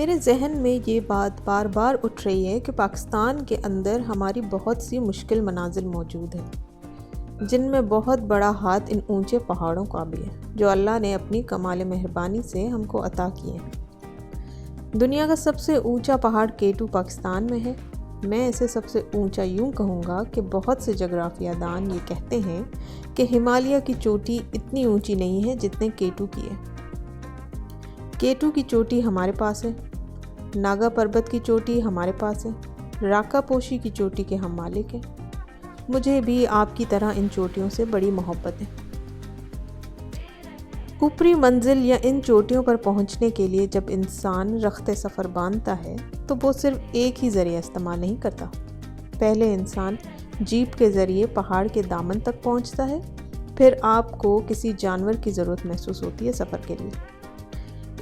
میرے ذہن میں یہ بات بار بار اٹھ رہی ہے کہ پاکستان کے اندر ہماری بہت سی مشکل منازل موجود ہیں، جن میں بہت بڑا ہاتھ ان اونچے پہاڑوں کا بھی ہے جو اللہ نے اپنی کمال مہربانی سے ہم کو عطا کیے ہیں۔ دنیا کا سب سے اونچا پہاڑ K2 پاکستان میں ہے۔ میں اسے سب سے اونچا یوں کہوں گا کہ بہت سے جغرافیہ دان یہ کہتے ہیں کہ ہمالیہ کی چوٹی اتنی اونچی نہیں ہے جتنے K2 کی ہے۔ K2 کی چوٹی ہمارے پاس ہے، ناگا پربت کی چوٹی ہمارے پاس ہے، راکا پوشی کی چوٹی کے ہم مالک ہیں۔ مجھے بھی آپ کی طرح ان چوٹیوں سے بڑی محبت ہے۔ اوپری منزل یا ان چوٹیوں پر پہنچنے کے لیے جب انسان رخت سفر باندھتا ہے تو وہ صرف ایک ہی ذریعہ استعمال نہیں کرتا۔ پہلے انسان جیپ کے ذریعے پہاڑ کے دامن تک پہنچتا ہے، پھر آپ کو کسی جانور کی ضرورت محسوس ہوتی ہے سفر کے لیے۔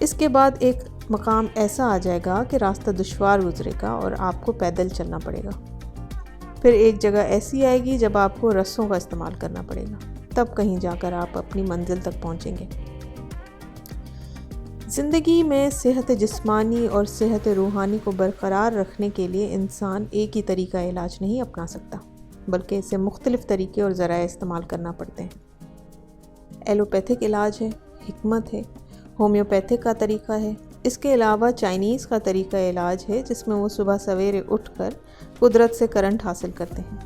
اس کے بعد ایک مقام ایسا آ جائے گا کہ راستہ دشوار گزرے گا اور آپ کو پیدل چلنا پڑے گا۔ پھر ایک جگہ ایسی آئے گی جب آپ کو رسوں کا استعمال کرنا پڑے گا، تب کہیں جا کر آپ اپنی منزل تک پہنچیں گے۔ زندگی میں صحت جسمانی اور صحت روحانی کو برقرار رکھنے کے لیے انسان ایک ہی طریقہ علاج نہیں اپنا سکتا، بلکہ اسے مختلف طریقے اور ذرائع استعمال کرنا پڑتے ہیں۔ ایلوپیتھک علاج ہے، حکمت ہے، ہومیوپیتھک کا طریقہ ہے، اس کے علاوہ چائنیز کا طریقہ علاج ہے جس میں وہ صبح سویرے اٹھ کر قدرت سے کرنٹ حاصل کرتے ہیں۔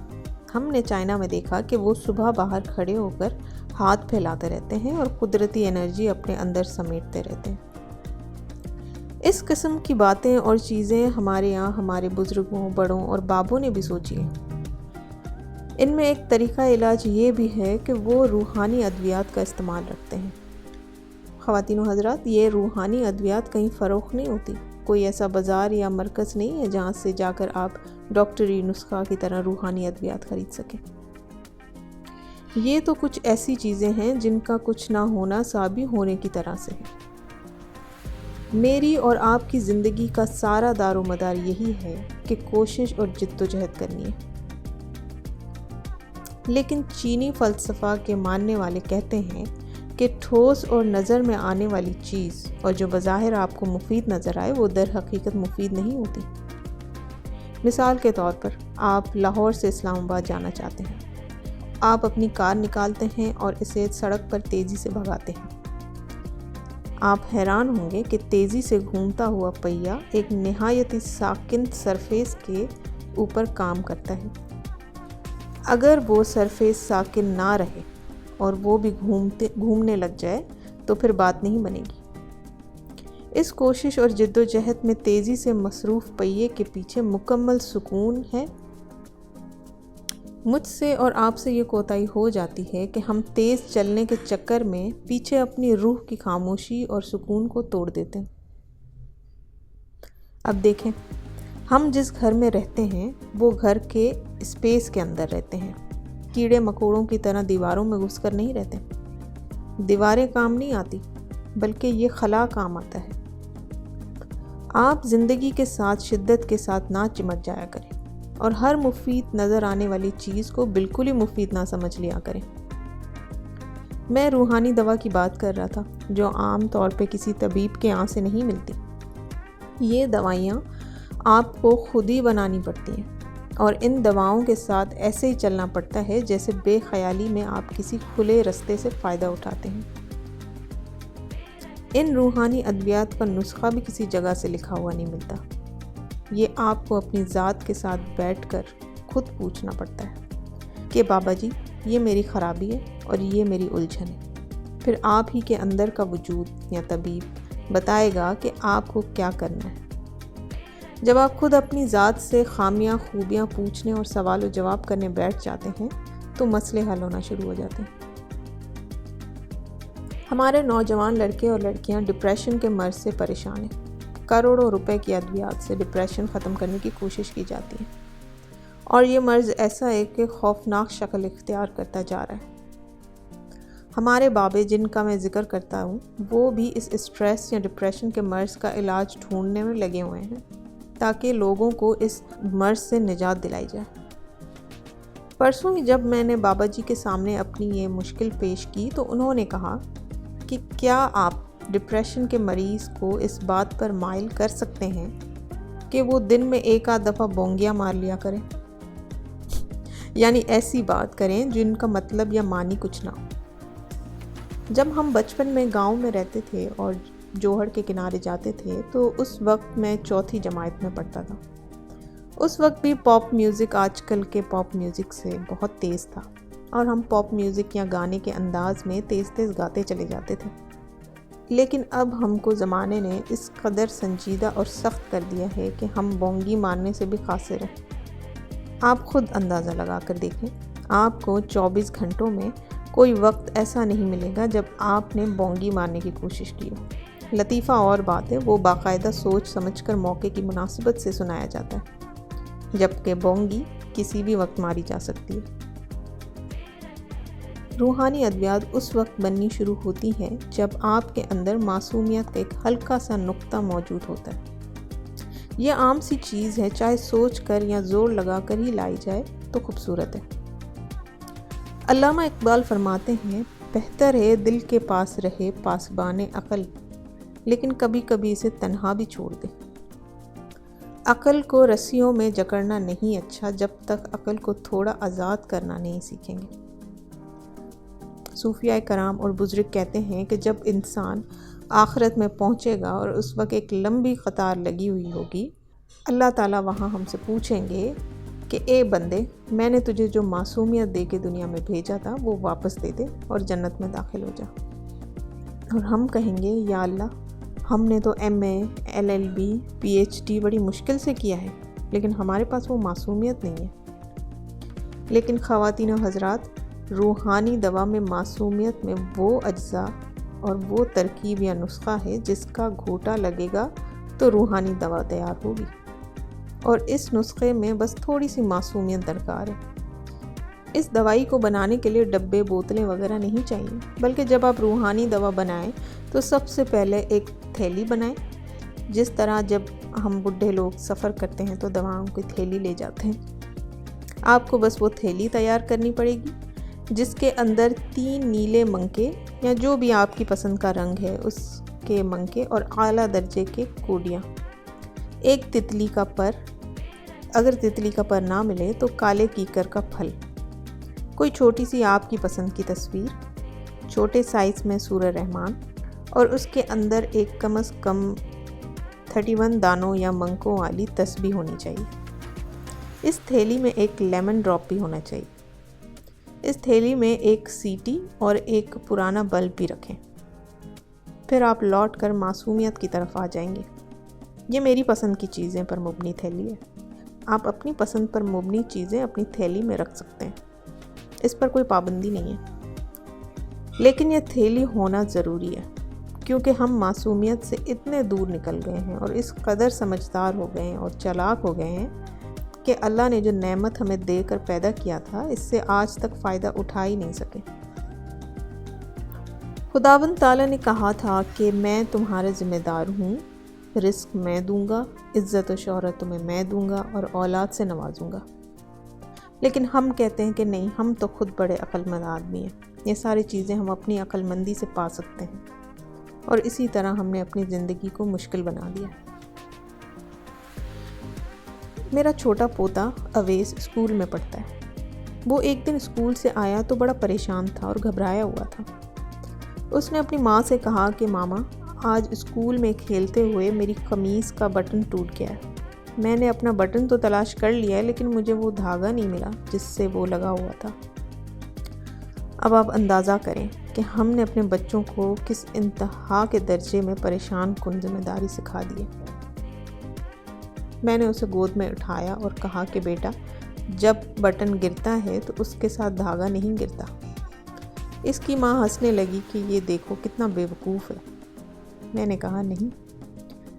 ہم نے چائنا میں دیکھا کہ وہ صبح باہر کھڑے ہو کر ہاتھ پھیلاتے رہتے ہیں اور قدرتی انرجی اپنے اندر سمیٹتے رہتے ہیں۔ اس قسم کی باتیں اور چیزیں ہمارے یہاں ہمارے بزرگوں، بڑوں اور بابوں نے بھی سوچی ہیں۔ ان میں ایک طریقہ علاج یہ بھی ہے کہ وہ روحانی ادویات کا استعمال رکھتے ہیں۔ خواتین و حضرات، یہ روحانی ادویات کہیں فروخت نہیں ہوتی۔ کوئی ایسا بازار یا مرکز نہیں ہے جہاں سے جا کر آپ ڈاکٹری نسخہ کی طرح روحانی ادویات خرید سکیں۔ یہ تو کچھ ایسی چیزیں ہیں جن کا کچھ نہ ہونا سا بھی ہونے کی طرح سے ہے۔ میری اور آپ کی زندگی کا سارا دار و مدار یہی ہے کہ کوشش اور جد و جہد کرنی ہے۔ لیکن چینی فلسفہ کے ماننے والے کہتے ہیں کہ ٹھوس اور نظر میں آنے والی چیز اور جو بظاہر آپ کو مفید نظر آئے وہ در حقیقت مفید نہیں ہوتی۔ مثال کے طور پر آپ لاہور سے اسلام آباد جانا چاہتے ہیں۔ آپ اپنی کار نکالتے ہیں اور اسے سڑک پر تیزی سے بھگاتے ہیں۔ آپ حیران ہوں گے کہ تیزی سے گھومتا ہوا پہیہ ایک نہایت ساکن سرفیس کے اوپر کام کرتا ہے۔ اگر وہ سرفیس ساکن نہ رہے اور وہ بھی گھومنے لگ جائے تو پھر بات نہیں بنے گی۔ اس کوشش اور جد و جہد میں تیزی سے مصروف پہیے کے پیچھے مکمل سکون ہے۔ مجھ سے اور آپ سے یہ کوتاہی ہو جاتی ہے کہ ہم تیز چلنے کے چکر میں پیچھے اپنی روح کی خاموشی اور سکون کو توڑ دیتے ہیں۔ اب دیکھیں، ہم جس گھر میں رہتے ہیں وہ گھر کے اسپیس کے اندر رہتے ہیں، کیڑے مکوڑوں کی طرح دیواروں میں گھس کر نہیں رہتے۔ دیواریں کام نہیں آتی، بلکہ یہ خلا کام آتا ہے۔ آپ زندگی کے ساتھ شدت کے ساتھ نہ چمٹ جایا کریں اور ہر مفید نظر آنے والی چیز کو بالکل ہی مفید نہ سمجھ لیا کریں۔ میں روحانی دوا کی بات کر رہا تھا جو عام طور پہ کسی طبیب کے یہاں سے نہیں ملتی۔ یہ دوائیاں آپ کو خود ہی بنانی پڑتی ہیں اور ان دواؤں کے ساتھ ایسے ہی چلنا پڑتا ہے جیسے بے خیالی میں آپ کسی کھلے رستے سے فائدہ اٹھاتے ہیں۔ ان روحانی ادویات کا نسخہ بھی کسی جگہ سے لکھا ہوا نہیں ملتا۔ یہ آپ کو اپنی ذات کے ساتھ بیٹھ کر خود پوچھنا پڑتا ہے کہ بابا جی، یہ میری خرابی ہے اور یہ میری الجھن ہے۔ پھر آپ ہی کے اندر کا وجود یا طبیب بتائے گا کہ آپ کو کیا کرنا ہے۔ جب آپ خود اپنی ذات سے خامیاں خوبیاں پوچھنے اور سوال و جواب کرنے بیٹھ جاتے ہیں تو مسئلے حل ہونا شروع ہو جاتے ہیں۔ ہمارے نوجوان لڑکے اور لڑکیاں ڈپریشن کے مرض سے پریشان ہیں۔ کروڑوں روپے کی ادویات سے ڈپریشن ختم کرنے کی کوشش کی جاتی ہے اور یہ مرض ایسا ہے کہ خوفناک شکل اختیار کرتا جا رہا ہے۔ ہمارے بابے جن کا میں ذکر کرتا ہوں وہ بھی اس اسٹریس یا ڈپریشن کے مرض کا علاج ڈھونڈنے میں لگے ہوئے ہیں تاکہ لوگوں کو اس مرض سے نجات دلائی جائے۔ پرسوں جب میں نے بابا جی کے سامنے اپنی یہ مشکل پیش کی تو انہوں نے کہا کہ کیا آپ ڈپریشن کے مریض کو اس بات پر مائل کر سکتے ہیں کہ وہ دن میں ایک آدھ دفعہ بونگیاں مار لیا کریں، یعنی ایسی بات کریں جن کا مطلب یا معنی کچھ نہ ہو۔ جب ہم بچپن میں گاؤں میں رہتے تھے اور جوہر کے کنارے جاتے تھے تو اس وقت میں چوتھی جماعت میں پڑھتا تھا۔ اس وقت بھی پاپ میوزک آج کل کے پاپ میوزک سے بہت تیز تھا، اور ہم پاپ میوزک یا گانے کے انداز میں تیز تیز گاتے چلے جاتے تھے۔ لیکن اب ہم کو زمانے نے اس قدر سنجیدہ اور سخت کر دیا ہے کہ ہم بونگی مارنے سے بھی قاصر ہیں۔ آپ خود اندازہ لگا کر دیکھیں، آپ کو 24 گھنٹوں میں کوئی وقت ایسا نہیں ملے گا جب آپ نے بونگی مارنے کی کوشش کی ہو۔ لطیفہ اور بات ہے، وہ باقاعدہ سوچ سمجھ کر موقع کی مناسبت سے سنایا جاتا ہے، جبکہ بونگی کسی بھی وقت ماری جا سکتی ہے۔ روحانی ادویات اس وقت بننی شروع ہوتی ہے جب آپ کے اندر معصومیت کا ایک ہلکا سا نقطہ موجود ہوتا ہے۔ یہ عام سی چیز ہے، چاہے سوچ کر یا زور لگا کر ہی لائی جائے تو خوبصورت ہے۔ علامہ اقبال فرماتے ہیں، بہتر ہے دل کے پاس رہے پاسبان عقل، لیکن کبھی کبھی اسے تنہا بھی چھوڑ دے۔ عقل کو رسیوں میں جکڑنا نہیں اچھا جب تک عقل کو تھوڑا آزاد کرنا نہیں سیکھیں گے۔ صوفیاء کرام اور بزرگ کہتے ہیں کہ جب انسان آخرت میں پہنچے گا اور اس وقت ایک لمبی قطار لگی ہوئی ہوگی، اللہ تعالیٰ وہاں ہم سے پوچھیں گے کہ اے بندے، میں نے تجھے جو معصومیت دے کے دنیا میں بھیجا تھا وہ واپس دے دے اور جنت میں داخل ہو جا۔ اور ہم کہیں گے، یا اللہ، ہم نے تو MA LLB PhD بڑی مشکل سے کیا ہے، لیکن ہمارے پاس وہ معصومیت نہیں ہے۔ لیکن خواتین و حضرات، روحانی دوا میں معصومیت میں وہ اجزاء اور وہ ترکیب یا نسخہ ہے جس کا گھوٹا لگے گا تو روحانی دوا تیار ہوگی، اور اس نسخے میں بس تھوڑی سی معصومیت درکار ہے۔ اس دوائی کو بنانے کے لیے ڈبے، بوتلیں وغیرہ نہیں چاہیے، بلکہ جب آپ روحانی دوا بنائیں تو سب سے پہلے ایک تھیلی بنائیں، جس طرح جب ہم بڈھے لوگ سفر کرتے ہیں تو دواؤں کی تھیلی لے جاتے ہیں۔ آپ کو بس وہ تھیلی تیار کرنی پڑے گی جس کے اندر 3 نیلے منکے یا جو بھی آپ کی پسند کا رنگ ہے اس کے منکے اور اعلیٰ درجے کے کوڈیاں، ایک تتلی کا پر، اگر تتلی کا پر نہ ملے تو کالے کیکر کا پھل، کوئی چھوٹی سی آپ کی پسند کی تصویر، چھوٹے سائز میں سورہ رحمان، اور اس کے اندر ایک کم از کم 31 دانوں یا منکوں والی تسبیح ہونی چاہیے۔ اس تھیلی میں ایک لیمن ڈراپ بھی ہونا چاہیے۔ اس تھیلی میں ایک سیٹی اور ایک پرانا بلب بھی رکھیں۔ پھر آپ لوٹ کر معصومیت کی طرف آ جائیں گے۔ یہ میری پسند کی چیزیں پر مبنی تھیلی ہے۔ آپ اپنی پسند پر مبنی چیزیں اپنی تھیلی میں رکھ سکتے ہیں، اس پر کوئی پابندی نہیں ہے، لیکن یہ تھیلی ہونا ضروری ہے، کیونکہ ہم معصومیت سے اتنے دور نکل گئے ہیں اور اس قدر سمجھدار ہو گئے ہیں اور چالاک ہو گئے ہیں کہ اللہ نے جو نعمت ہمیں دے کر پیدا کیا تھا اس سے آج تک فائدہ اٹھا ہی نہیں سکے۔ خداوند تعالیٰ نے کہا تھا کہ میں تمہارا ذمہ دار ہوں، رزق میں دوں گا، عزت و شہرت تمہیں میں دوں گا اور اولاد سے نوازوں گا۔ لیکن ہم کہتے ہیں کہ نہیں، ہم تو خود بڑے عقل مند آدمی ہیں، یہ ساری چیزیں ہم اپنی عقل مندی سے پا سکتے ہیں، اور اسی طرح ہم نے اپنی زندگی کو مشکل بنا دیا۔ میرا چھوٹا پوتا اویس اسکول میں پڑھتا ہے۔ وہ ایک دن اسکول سے آیا تو بڑا پریشان تھا اور گھبرایا ہوا تھا۔ اس نے اپنی ماں سے کہا کہ ماما، آج اسکول میں کھیلتے ہوئے میری قمیص کا بٹن ٹوٹ گیا ہے۔ میں نے اپنا بٹن تو تلاش کر لیا ہے، لیکن مجھے وہ دھاگا نہیں ملا جس سے وہ لگا ہوا تھا۔ اب آپ اندازہ کریں کہ ہم نے اپنے بچوں کو کس انتہا کے درجے میں پریشان کن ذمہ داری سکھا دی ہے۔ میں نے اسے گود میں اٹھایا اور کہا کہ بیٹا، جب بٹن گرتا ہے تو اس کے ساتھ دھاگا نہیں گرتا۔ اس کی ماں ہنسنے لگی کہ یہ دیکھو کتنا بے وقوف ہے۔ میں نے کہا نہیں،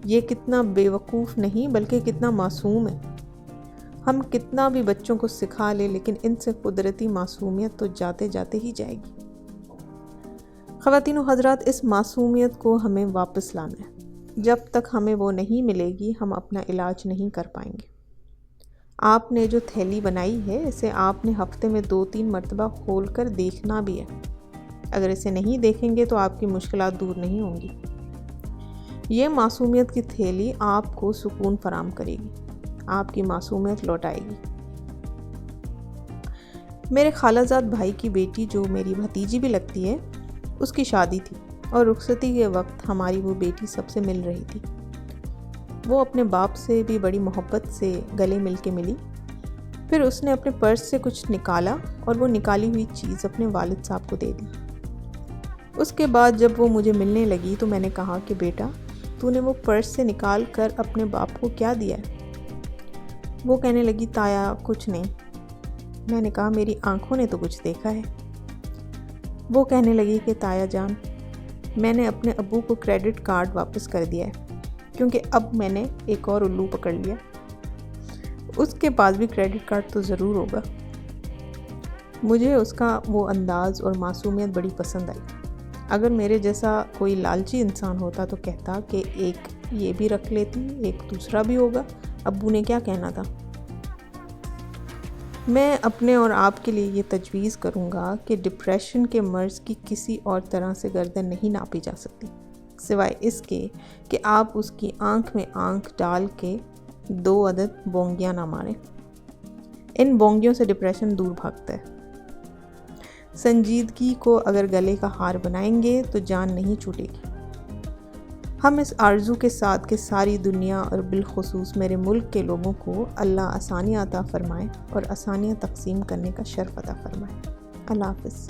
یہ کتنا بے وقوف نہیں بلکہ کتنا معصوم ہے۔ ہم کتنا بھی بچوں کو سکھا لیں لیکن ان سے قدرتی معصومیت تو جاتے جاتے ہی جائے گی۔ خواتین و حضرات، اس معصومیت کو ہمیں واپس لانا ہے۔ جب تک ہمیں وہ نہیں ملے گی ہم اپنا علاج نہیں کر پائیں گے۔ آپ نے جو تھیلی بنائی ہے اسے آپ نے ہفتے میں 2-3 مرتبہ کھول کر دیکھنا بھی ہے۔ اگر اسے نہیں دیکھیں گے تو آپ کی مشکلات دور نہیں ہوں گی۔ یہ معصومیت کی تھیلی آپ کو سکون فراہم کرے گی، آپ کی معصومیت لوٹائے گی۔ میرے خالہ زاد بھائی کی بیٹی، جو میری بھتیجی بھی لگتی ہے، اس کی شادی تھی اور رخصتی کے وقت ہماری وہ بیٹی سب سے مل رہی تھی۔ وہ اپنے باپ سے بھی بڑی محبت سے گلے مل کے ملی۔ پھر اس نے اپنے پرس سے کچھ نکالا اور وہ نکالی ہوئی چیز اپنے والد صاحب کو دے دی۔ اس کے بعد جب وہ مجھے ملنے لگی تو میں نے کہا کہ بیٹا، تو نے وہ پرس سے نکال کر اپنے باپ کو کیا دیا ہے؟ وہ کہنے لگی، تایا کچھ نہیں۔ میں نے کہا، میری آنکھوں نے تو کچھ دیکھا ہے۔ وہ کہنے لگی کہ تایا جان، میں نے اپنے ابو کو کریڈٹ کارڈ واپس کر دیا ہے، کیونکہ اب میں نے ایک اور الو پکڑ لیا، اس کے پاس بھی کریڈٹ کارڈ تو ضرور ہوگا۔ مجھے اس کا وہ انداز اور معصومیت بڑی پسند آئی۔ اگر میرے جیسا کوئی لالچی انسان ہوتا تو کہتا کہ ایک یہ بھی رکھ لیتی، ایک دوسرا بھی ہوگا، ابو نے کیا کہنا تھا۔ میں اپنے اور آپ کے لیے یہ تجویز کروں گا کہ ڈپریشن کے مرض کی کسی اور طرح سے گردن نہیں ناپی جا سکتی، سوائے اس کے کہ آپ اس کی آنکھ میں آنکھ ڈال کے 2 عدد بونگیاں نہ ماریں۔ ان بونگیوں سے ڈپریشن دور بھاگتا ہے۔ سنجیدگی کو اگر گلے کا ہار بنائیں گے تو جان نہیں چھوٹے گی۔ ہم اس آرزو کے ساتھ کہ ساری دنیا اور بالخصوص میرے ملک کے لوگوں کو اللہ آسانیاں عطا فرمائے اور آسانیاں تقسیم کرنے کا شرف عطا فرمائے۔ اللہ حافظ۔